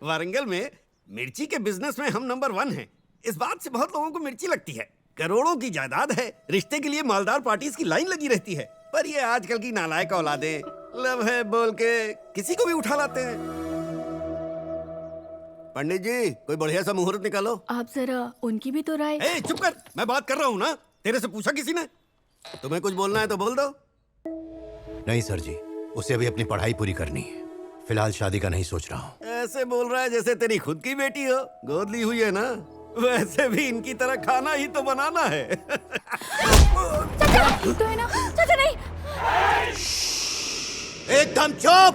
वारंगल में मिर्ची के बिजनेस में हम नंबर 1 हैं। इस बात से बहुत लोगों को मिर्ची लगती है। करोड़ों की जायदाद है, रिश्ते के लिए मालदार पार्टीज की लाइन लगी रहती है। पर ये आजकल की नालायक औलादे लव है बोल के किसी को भी उठा लाते हैं। पंडित जी, कोई बढ़िया सा मुहूर्त निकालो। आप जरा उनकी भी तो राय। ए, चुप कर, मैं बात कर रहा हूँ ना। तेरे से पूछा किसी ने? तुम्हें कुछ बोलना है तो बोल दो। नहीं सर जी, उसे अभी अपनी पढ़ाई पूरी करनी है। फिलहाल शादी का नहीं सोच रहा हूँ। ऐसे बोल रहा है जैसे तेरी खुद की बेटी हो। गोद ली हुई है ना, वैसे भी इनकी तरह खाना ही तो बनाना है। चाचा, तो है ना? चाचा नहीं। एकदम चुप!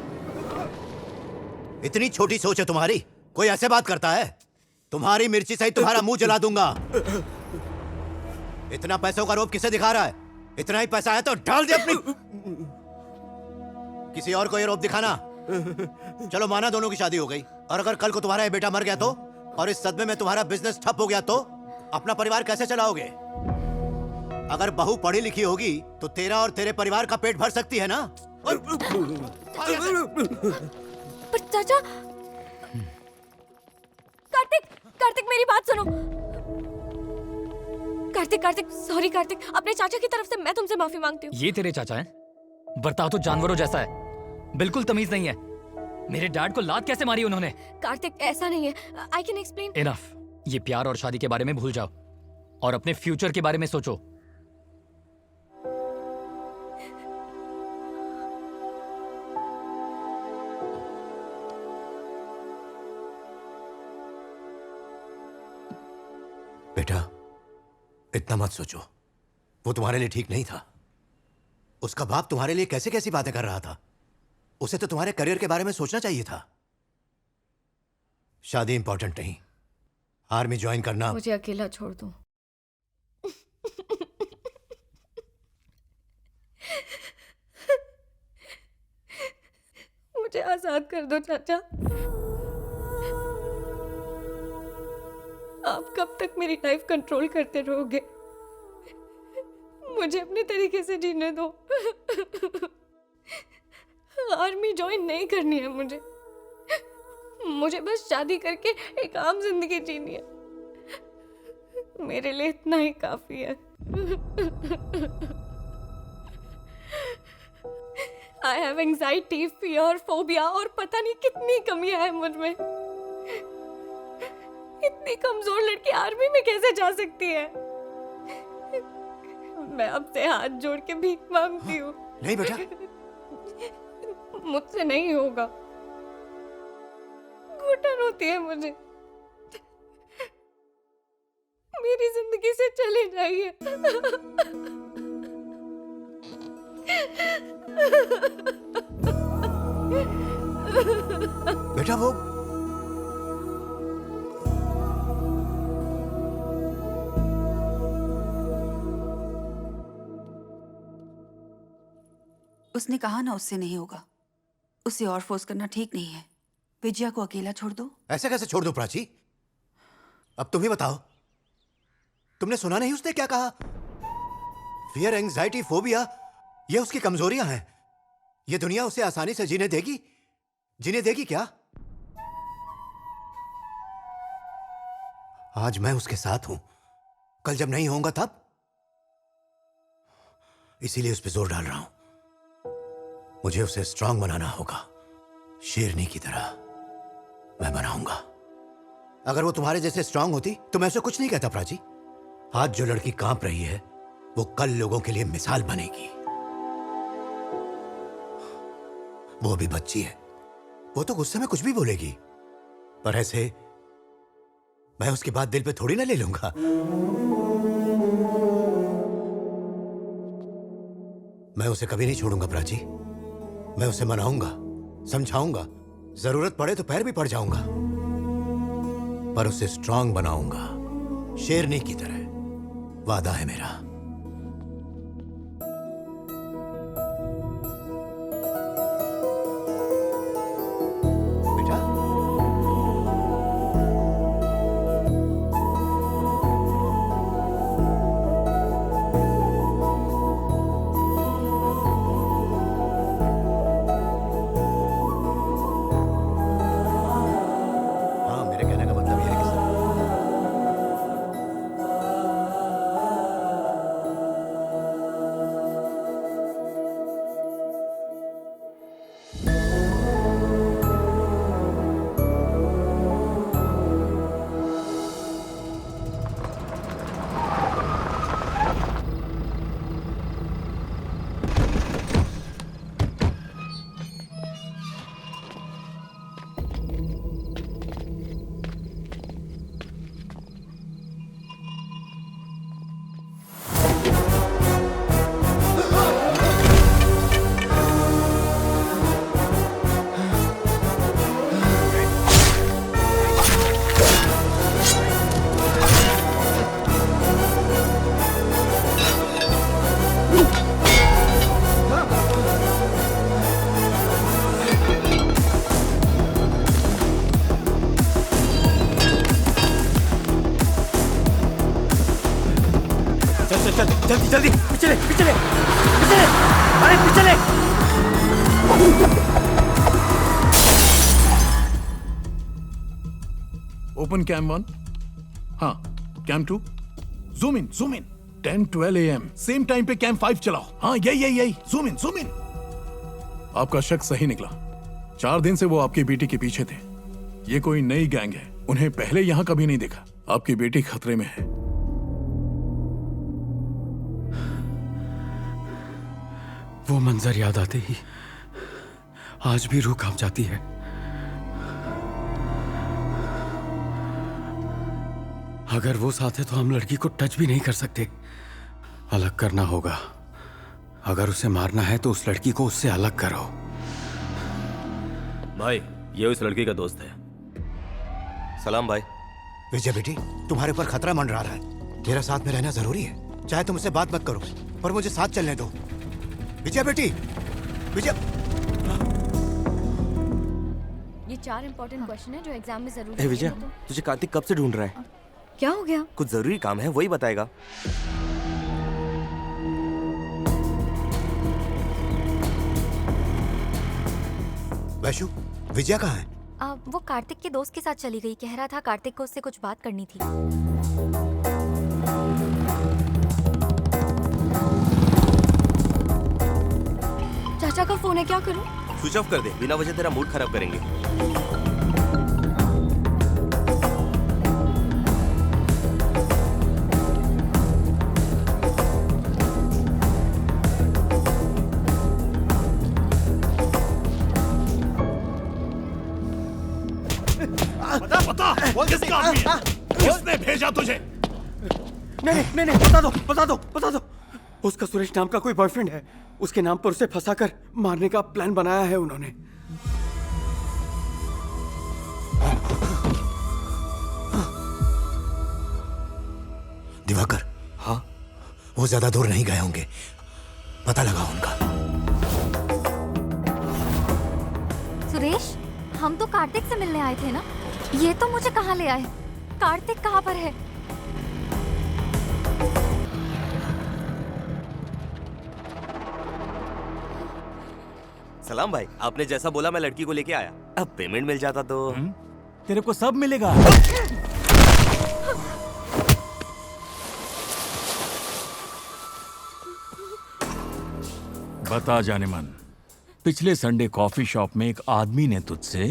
इतनी छोटी सोच है तुम्हारी? कोई ऐसे बात करता है? तुम्हारी मिर्ची सही तुम्हारा मुंह जला दूंगा। इतना पैसों का रोब किसे दिखा रहा है? इतना ही पैसा है तो डाल दे अपनी। किसी और को ये रोब दिखाना। चलो माना दोनों की शादी हो गई, और अगर कल को तुम्हारा ये बेटा मर गया तो, और इस सदमे में तुम्हारा बिजनेस ठप हो गया तो अपना परिवार कैसे चलाओगे? अगर बहू पढ़ी लिखी होगी तो तेरा और तेरे परिवार का पेट भर सकती है ना? पर चाचा, कार्तिक, कार्तिक मेरी बात सुनो। कार्तिक, कार्तिक, सॉरी कार्तिक, अपने चाचा की तरफ से मैं तुमसे माफी मांगती हूँ। ये तेरे चाचा हैं? बर्ताव तो जानवरों जैसा है, बिल्कुल तमीज नहीं है। मेरे डैड को लात कैसे मारी उन्होंने? कार्तिक ऐसा नहीं है, आई कैन एक्सप्लेन। इनफ, ये प्यार और शादी के बारे में भूल जाओ और अपने फ्यूचर के बारे में सोचो। बेटा, इतना मत सोचो। वो तुम्हारे लिए ठीक नहीं था। उसका बाप तुम्हारे लिए कैसे कैसी बातें कर रहा था। उसे तो तुम्हारे करियर के बारे में सोचना चाहिए था। शादी इंपॉर्टेंट नहीं, आर्मी ज्वाइन करना। मुझे अकेला छोड़ दो। मुझे आजाद कर दो चाचा। आप कब तक मेरी लाइफ कंट्रोल करते रहोगे? मुझे अपने तरीके से जीने दो। आर्मी ज्वाइन नहीं करनी है मुझे। मुझे बस शादी करके एक आम जिंदगी जीनी है। मेरे लिए इतना ही काफी है। I have anxiety, fear, phobia और पता नहीं कितनी कमियां हैं मुझ में। इतनी कमजोर लड़की आर्मी में कैसे जा सकती है? मैं आपसे हाथ जोड़ के भीख मांगती हूँ। नहीं बेटा, मुझसे नहीं होगा। घुटन होती है मुझे। मेरी जिंदगी से चले जाइए। बेटा वो उसने कहा ना उससे नहीं होगा। उसे और फोर्स करना ठीक नहीं है। विजया को अकेला छोड़ दो। ऐसे कैसे छोड़ दो प्राची? अब तुम ही बताओ। तुमने सुना नहीं उसने क्या कहा? फियर, एंजाइटी, फोबिया, ये उसकी कमजोरियां हैं। ये दुनिया उसे आसानी से जीने देगी? जीने देगी क्या? आज मैं उसके साथ हूं, कल जब नहीं होऊंगा तब? इसीलिए उस पर जोर डाल रहा हूं। मुझे उसे स्ट्रांग बनाना होगा, शेरनी की तरह मैं बनाऊंगा। अगर वो तुम्हारे जैसे स्ट्रांग होती तो मैं उसे कुछ नहीं कहता प्राची। आज जो लड़की कांप रही है वो कल लोगों के लिए मिसाल बनेगी। वो भी बच्ची है, वो तो गुस्से में कुछ भी बोलेगी, पर ऐसे मैं उसकी बात दिल पे थोड़ी ना ले लूंगा। मैं उसे कभी नहीं छोड़ूंगा प्राची। मैं उसे मनाऊंगा, समझाऊंगा, जरूरत पड़े तो पैर भी पड़ जाऊंगा, पर उसे स्ट्रांग बनाऊंगा, शेरनी की तरह। वादा है मेरा। बेटा, चल जल्दी जल्दी पीछे ले पीछे ले पीछे ले, अरे पीछे ले। ओपन कैम 1, हाँ cam 2, zoom in 10-12 AM same time पे कैम 5 चलाओ। हाँ यही जूम इन। आपका शक सही निकला। 4 दिन से वो आपकी बेटी के पीछे थे। ये कोई नई गैंग है, उन्हें पहले यहां कभी नहीं देखा। आपकी बेटी खतरे में है। वो मंजर याद आते ही आज भी रूह कांप जाती है। अगर वो साथ है तो हम लड़की को टच भी नहीं कर सकते। अलग करना होगा। अगर उसे मारना है तो उस लड़की को उससे अलग करो। भाई ये उस लड़की का दोस्त है। सलाम भाई। विजय बेटी, तुम्हारे ऊपर खतरा मंडरा रहा है। मेरा साथ में रहना जरूरी है। चाहे तुम मुझसे बात मत करो, पर मुझे साथ चलने दो। विजय बेटी, विजय। ये 4 इम्पोर्टेंट क्वेश्चन है जो एग्जाम में जरूरी ए विजय, है। तुझे कार्तिक कब से ढूंढ रहा है? क्या हो गया? कुछ जरूरी काम है, वही बताएगा। वैशु, विजय कहाँ है? वो कार्तिक के दोस्त के साथ चली गई। कह रहा था कार्तिक को उससे कुछ बात करनी थी। चाचा का फोन है, क्या करूं? स्विच ऑफ कर दे, बिना वजह तेरा मूड खराब करेंगे। बता किसका आदमी है? किसने भेजा तुझे? नहीं, बता दो। उसका सुरेश नाम का कोई बॉयफ्रेंड है। उसके नाम पर उसे फंसाकर मारने का प्लान बनाया है उन्होंने। दिवाकर, हाँ वो ज्यादा दूर नहीं गए होंगे। पता लगा उनका। सुरेश, हम तो कार्तिक से मिलने आए थे ना। ये तो मुझे कहाँ ले आए? कार्तिक कहाँ पर है? सलाम भाई, आपने जैसा बोला मैं लड़की को लेके आया। अब पेमेंट मिल जाता तो। तेरे को सब मिलेगा। बता जाने मन, पिछले संडे कॉफी शॉप में एक आदमी ने तुझसे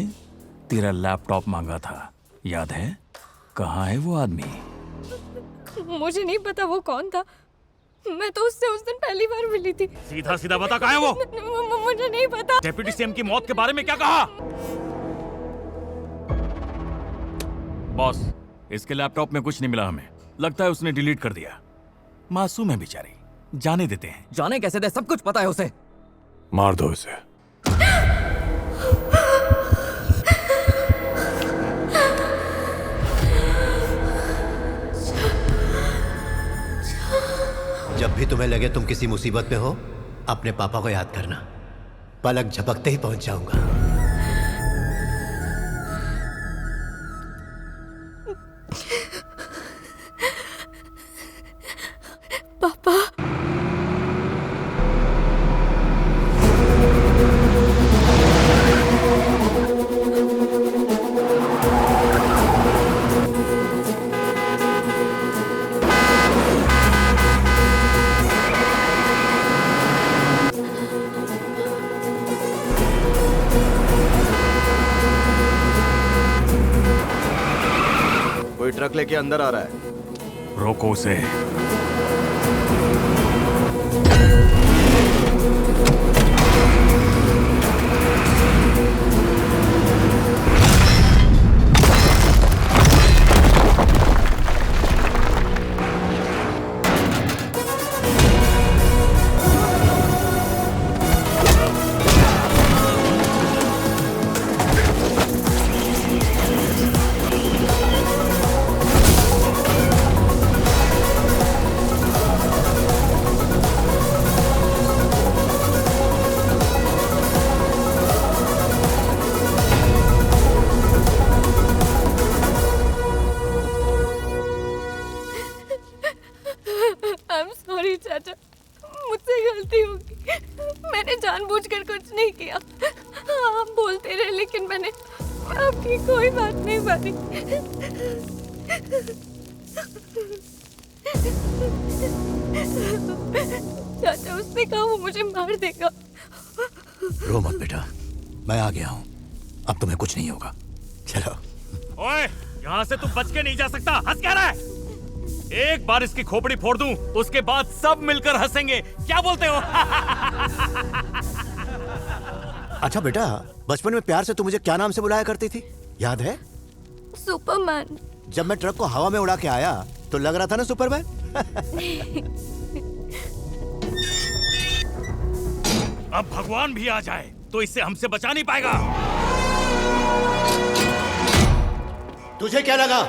तेरा लैपटॉप मांगा था, याद है? कहाँ है वो आदमी? मुझे नहीं पता वो कौन था। मैं तो उससे उस दिन पहली बार मिली थी। सीधा सीधा बता, कहाँ है वो? मुझे नहीं पता। डेप्यूटी सीएम की मौत के बारे में क्या कहा? बॉस, इसके लैपटॉप में कुछ नहीं मिला हमें। लगता है उसने डिलीट कर दिया। मासूम है बेचारी, जाने देते हैं। जाने कैसे दे, सब कुछ पता है उसे। मार दो इसे। जब भी तुम्हें लगे तुम किसी मुसीबत में हो, अपने पापा को याद करना। पलक झपकते ही पहुंच जाऊंगा। पापा। कोई ट्रक लेके अंदर आ रहा है। रोको उसे। आपकी कोई बात नहीं मानी। चाचा उसने कहा वो मुझे मार देगा। रो मत बेटा, मैं आ गया हूँ, अब तुम्हें कुछ नहीं होगा। चलो। ओए, यहाँ से तू बच के नहीं जा सकता। हंस क्या रहा है? एक बार इसकी खोपड़ी फोड़ दूं, उसके बाद सब मिलकर हंसेंगे। क्या बोलते हो? अच्छा बेटा, बचपन में प्यार से तू मुझे क्या नाम से बुलाया करती थी, याद है? सुपरमैन। जब मैं ट्रक को हवा में उड़ा के आया तो लग रहा था ना सुपरमैन। अब भगवान भी आ जाए तो इससे हमसे बचा नहीं पाएगा। तुझे क्या लगा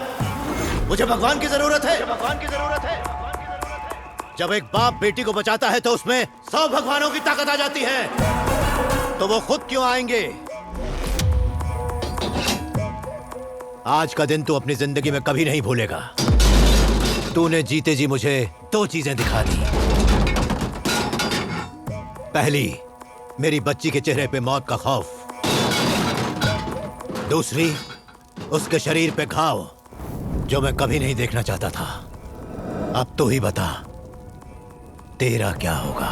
मुझे भगवान की जरूरत है? भगवान की जरूरत है। जब एक बाप बेटी को बचाता है तो उसमें 100 भगवानों की ताकत आ जाती है, तो वो खुद क्यों आएंगे? आज का दिन तू अपनी जिंदगी में कभी नहीं भूलेगा। तूने जीते जी मुझे 2 चीजें दिखा दी। पहली, मेरी बच्ची के चेहरे पे मौत का खौफ। दूसरी, उसके शरीर पे घाव जो मैं कभी नहीं देखना चाहता था। अब तू ही बता, तेरा क्या होगा?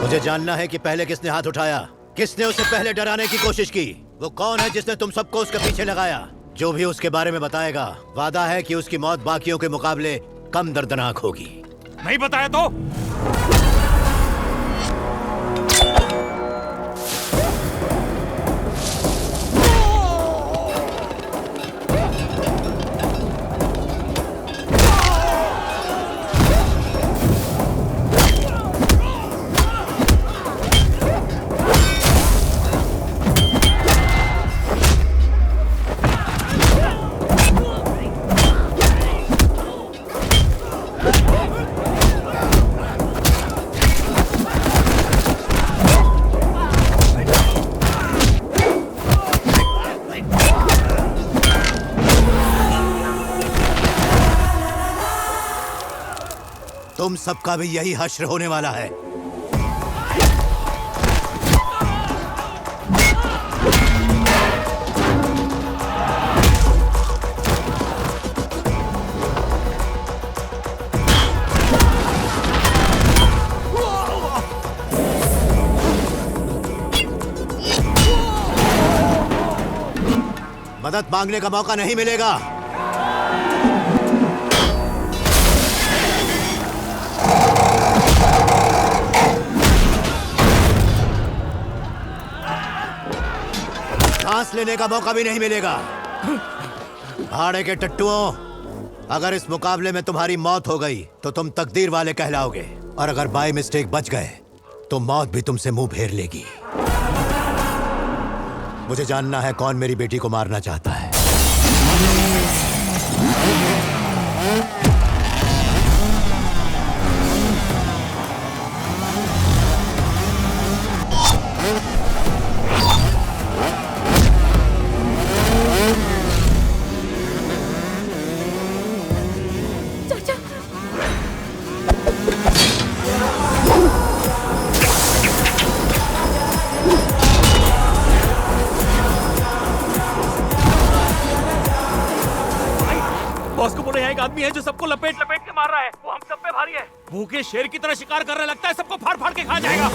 मुझे जानना है कि पहले किसने हाथ उठाया, किसने उसे पहले डराने की कोशिश की। वो कौन है जिसने तुम सबको उसके पीछे लगाया? जो भी उसके बारे में बताएगा, वादा है कि उसकी मौत बाकियों के मुकाबले कम दर्दनाक होगी। नहीं बताया तो? तुम सबका भी यही हश्र होने वाला है। मदद मांगने का मौका नहीं मिलेगा। सांस लेने का मौका भी नहीं मिलेगा। भाड़े के टट्टुओं, अगर इस मुकाबले में तुम्हारी मौत हो गई तो तुम तकदीर वाले कहलाओगे, और अगर बाय मिस्टेक बच गए तो मौत भी तुमसे मुंह फेर लेगी। मुझे जानना है कौन मेरी बेटी को मारना चाहता है। चाचा, बॉस को बोले यहाँ एक आदमी है जो सबको लपेट लपेट के मार रहा है। वो हम सब पे भारी है। भूखे शेर की तरह शिकार कर रहा है। लगता है सबको फाड़ फाड़ के खा जाएगा।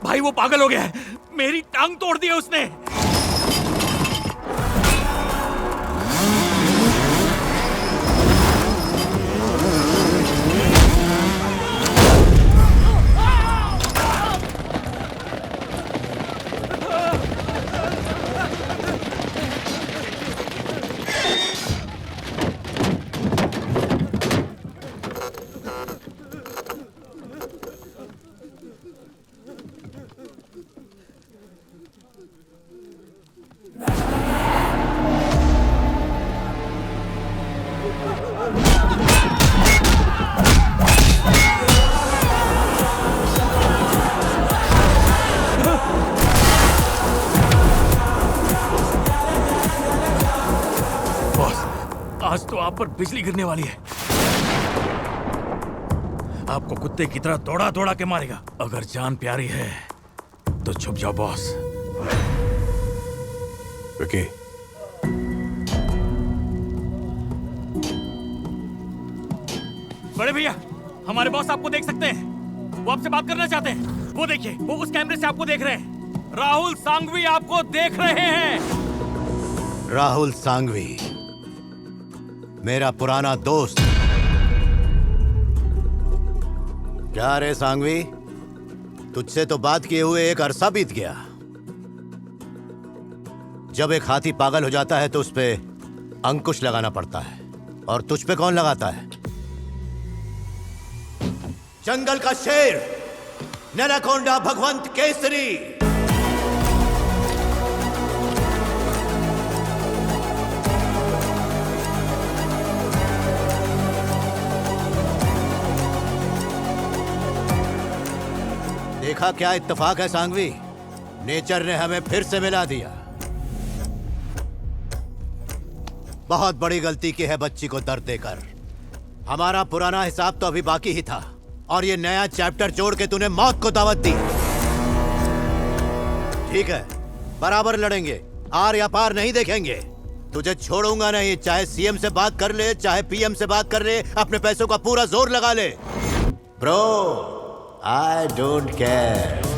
भाई वो पागल हो गया है। मेरी टांग तोड़ दी है उसने। आप पर बिजली गिरने वाली है। आपको कुत्ते की तरह दौड़ा दौड़ा के मारेगा। अगर जान प्यारी है तो छुप जाओ बॉस। विकी, बड़े भैया, हमारे बॉस आपको देख सकते हैं। वो आपसे बात करना चाहते हैं। वो देखिए, वो उस कैमरे से आपको देख रहे हैं। राहुल सांघवी आपको देख रहे हैं। राहुल सांघवी, मेरा पुराना दोस्त। क्या रे सांघवी, तुझसे तो बात किए हुए एक अरसा बीत गया। जब एक हाथी पागल हो जाता है तो उस पे अंकुश लगाना पड़ता है, और तुझ पे कौन लगाता है? जंगल का शेर, नैनाकोंडा भगवंत केसरी। देखा क्या इत्तेफाक है सांघवी, नेचर ने हमें फिर से मिला दिया। बहुत बड़ी गलती की है बच्ची को दर्द देकर। हमारा पुराना हिसाब तो अभी बाकी ही था, और ये नया चैप्टर जोड़ के तूने मौत को दावत दी। ठीक है, बराबर लड़ेंगे, आर या पार नहीं देखेंगे। तुझे छोड़ूंगा नहीं, चाहे सीएम से बात कर ले, चाहे पीएम से बात कर ले, अपने पैसों का पूरा जोर लगा ले। Bro, I don't care.